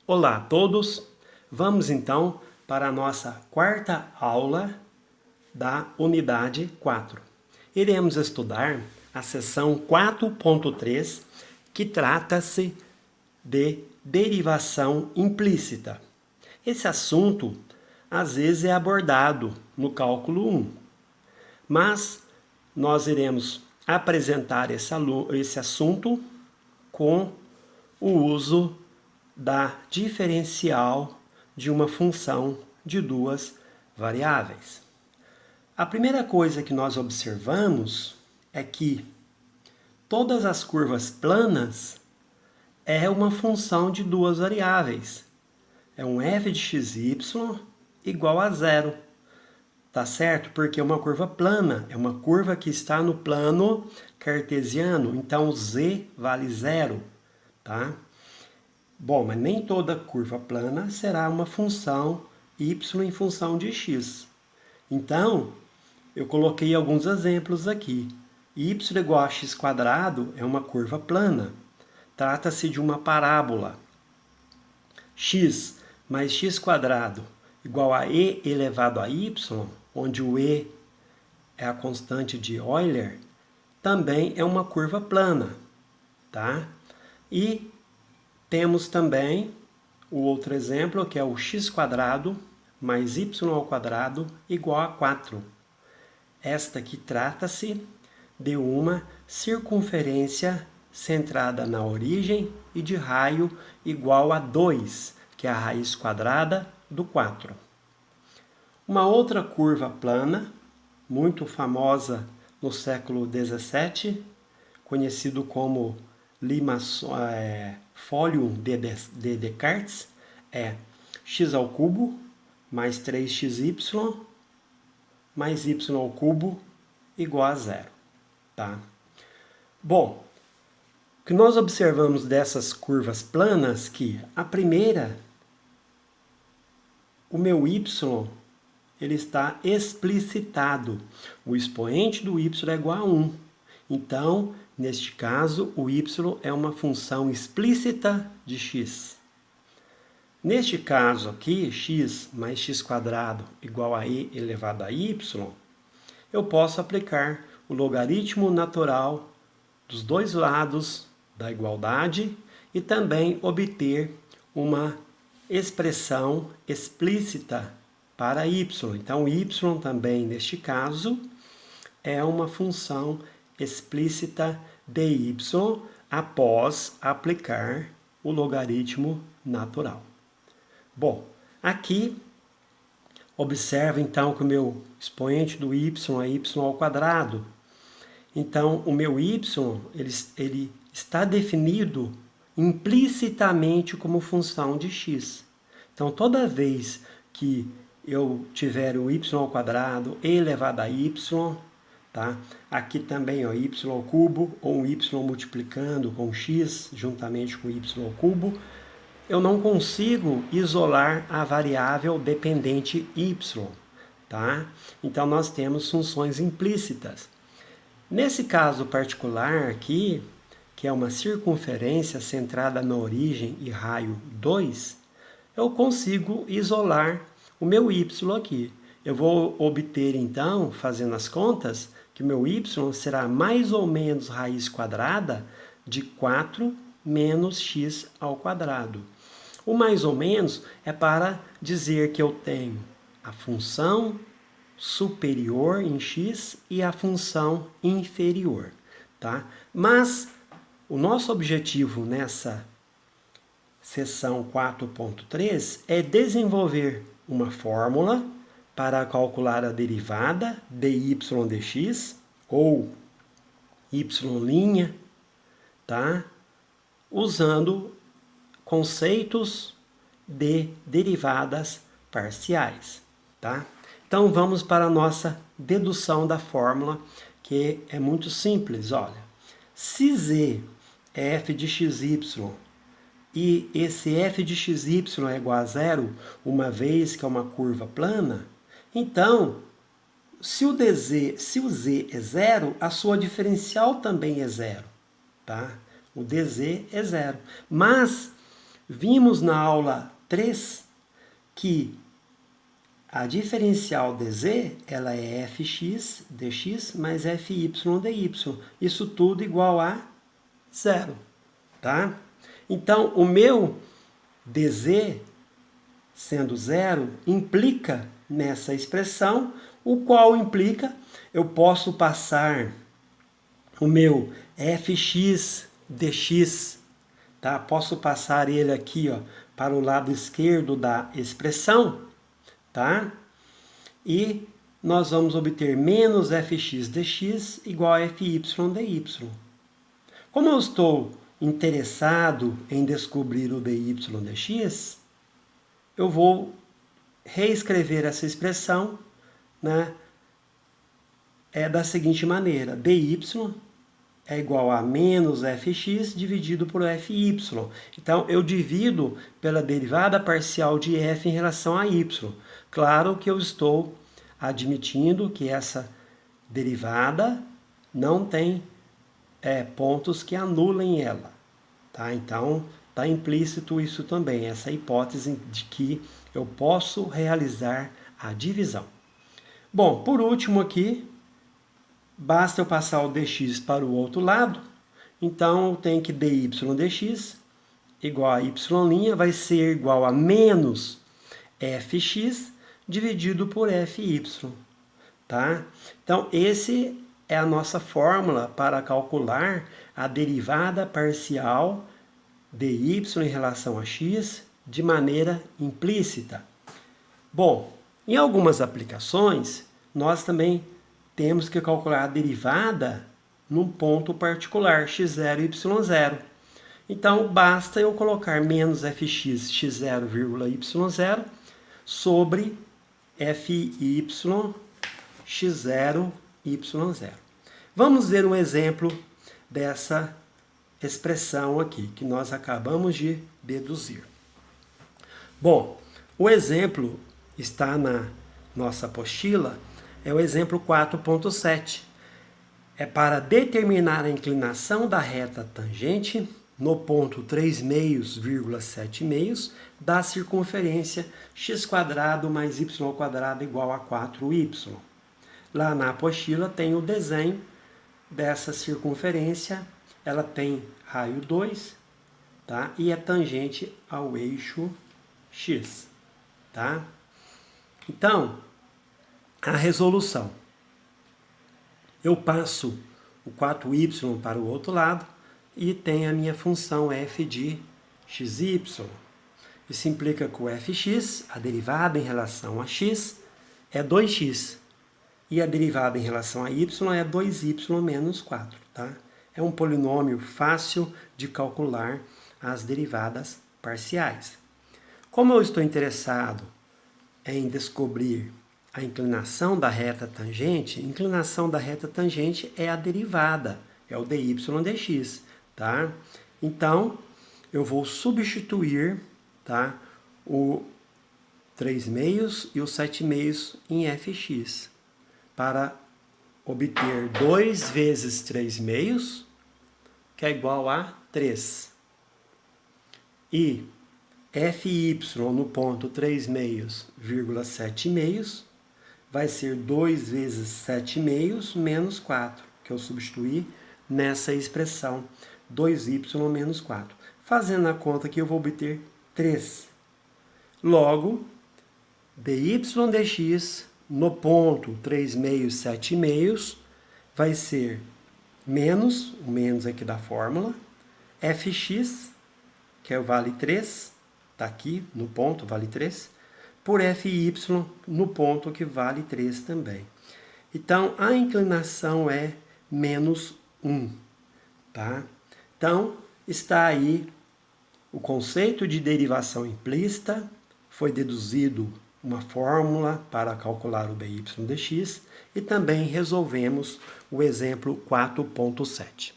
Olá a todos, vamos então para a nossa quarta aula da unidade 4. Iremos estudar a seção 4.3, que trata-se de derivação implícita. Esse assunto às vezes é abordado no cálculo 1, mas nós iremos apresentar esse assunto com o uso da diferencial de uma função de duas variáveis. A primeira coisa que nós observamos é que todas as curvas planas é uma função de duas variáveis. É um f de xy igual a zero. Tá certo? Porque uma curva plana é uma curva que está no plano cartesiano, então z vale zero, tá? Bom, mas nem toda curva plana será uma função y em função de x. Então, eu coloquei alguns exemplos aqui. Y igual a x quadrado é uma curva plana. Trata-se de uma parábola. X mais x quadrado igual a e elevado a y, onde o e é a constante de Euler, também é uma curva plana, tá? E temos também o outro exemplo, que é o x quadrado mais y ao quadrado igual a 4. Esta aqui trata-se de uma circunferência centrada na origem e de raio igual a 2, que é a raiz quadrada do 4. Uma outra curva plana, muito famosa no século XVII, conhecido como Folium de Descartes, é x ao cubo mais 3xy mais y ao cubo igual a zero. Tá? Bom, o que nós observamos dessas curvas planas que a primeira, o meu y, ele está explicitado. O expoente do y é igual a 1. Então, neste caso, o y é uma função explícita de x. Neste caso aqui, x mais x quadrado igual a e elevado a y, eu posso aplicar o logaritmo natural dos dois lados da igualdade e também obter uma expressão explícita para y. Então, y também, neste caso, é uma função explícita de y após aplicar o logaritmo natural. Bom, aqui, observa então que o meu expoente do y é y ao quadrado. Então, o meu y ele está definido implicitamente como função de x. Então, toda vez que eu tiver o y ao quadrado elevado a y, tá? Aqui também, ó, y ao cubo, ou um y multiplicando com x juntamente com y ao cubo, eu não consigo isolar a variável dependente y, tá? Então, nós temos funções implícitas. Nesse caso particular aqui, que é uma circunferência centrada na origem e raio 2, eu consigo isolar o meu y aqui. Eu vou obter, então, fazendo as contas, que o meu y será mais ou menos raiz quadrada de 4 menos x ao quadrado. O mais ou menos é para dizer que eu tenho a função superior em x e a função inferior, tá? Mas o nosso objetivo nessa seção 4.3 é desenvolver uma fórmula para calcular a derivada dy dx ou y', tá? Usando conceitos de derivadas parciais, tá? Então, vamos para a nossa dedução da fórmula, que é muito simples. Olha, se z é f de xy e esse f de xy é igual a zero, uma vez que é uma curva plana, então, se o z é zero, a sua diferencial também é zero. Tá? O dz é zero. Mas, Vimos na aula 3 que a diferencial dz ela é fx dx mais fy dy. Isso tudo igual a zero. Tá? Então, o meu dz sendo zero implica nessa expressão, o qual implica eu posso passar o meu fx dx, tá? Posso passar ele aqui, ó, para o lado esquerdo da expressão, tá? E nós vamos obter menos fx dx igual a fy dy. Como eu estou interessado em descobrir o dy dx, eu vou reescrever essa expressão, né, da seguinte maneira: dy é igual a menos fx dividido por fy. Então, eu divido pela derivada parcial de f em relação a y. Claro que eu estou admitindo que essa derivada não tem pontos que anulem ela. Tá? Então, está implícito isso também, essa hipótese de que eu posso realizar a divisão. Bom, por último aqui, basta eu passar o dx para o outro lado, então eu tenho que dy dx igual a y' vai ser igual a menos fx dividido por fy. Tá? Então, esse é a nossa fórmula para calcular a derivada parcial de y em relação a x de maneira implícita. Bom, em algumas aplicações, nós também temos que calcular a derivada num ponto particular, x0 e y0. Então, basta eu colocar menos fx x0, y0 sobre fy x0, y0. Vamos ver um exemplo dessa expressão aqui, que nós acabamos de deduzir. Bom, o exemplo está na nossa apostila, é o exemplo 4.7. É para determinar a inclinação da reta tangente no ponto 3/7 da circunferência x² mais y² igual a 4y. Lá na apostila tem o desenho dessa circunferência, ela tem raio 2, tá? E é tangente ao eixo x. Tá? Então, a resolução. Eu passo o 4y para o outro lado e tenho a minha função f de xy. Isso implica que o fx, a derivada em relação a x, é 2x. E a derivada em relação a y é 2y menos 4. Tá? É um polinômio fácil de calcular as derivadas parciais. Como eu estou interessado em descobrir a inclinação da reta tangente, a inclinação da reta tangente é a derivada, é o dy dx. Tá? Então, eu vou substituir, tá, o 3/2 e o 7/2 em fx para obter 2 vezes 3/2, que é igual a 3. E fy no ponto 3/2, 7/2 vai ser 2 vezes 7/2 menos 4, que eu substituí nessa expressão 2y menos 4. Fazendo a conta aqui, eu vou obter 3. Logo, dy dx no ponto 3/2, 7/2 vai ser menos, o menos aqui da fórmula, fx, que é o vale 3, está aqui no ponto, vale 3, por fy no ponto que vale 3 também. Então, a inclinação é menos 1. Tá? Então, está aí o conceito de derivação implícita, foi deduzido uma fórmula para calcular o dy dx e também resolvemos o exemplo 4.7.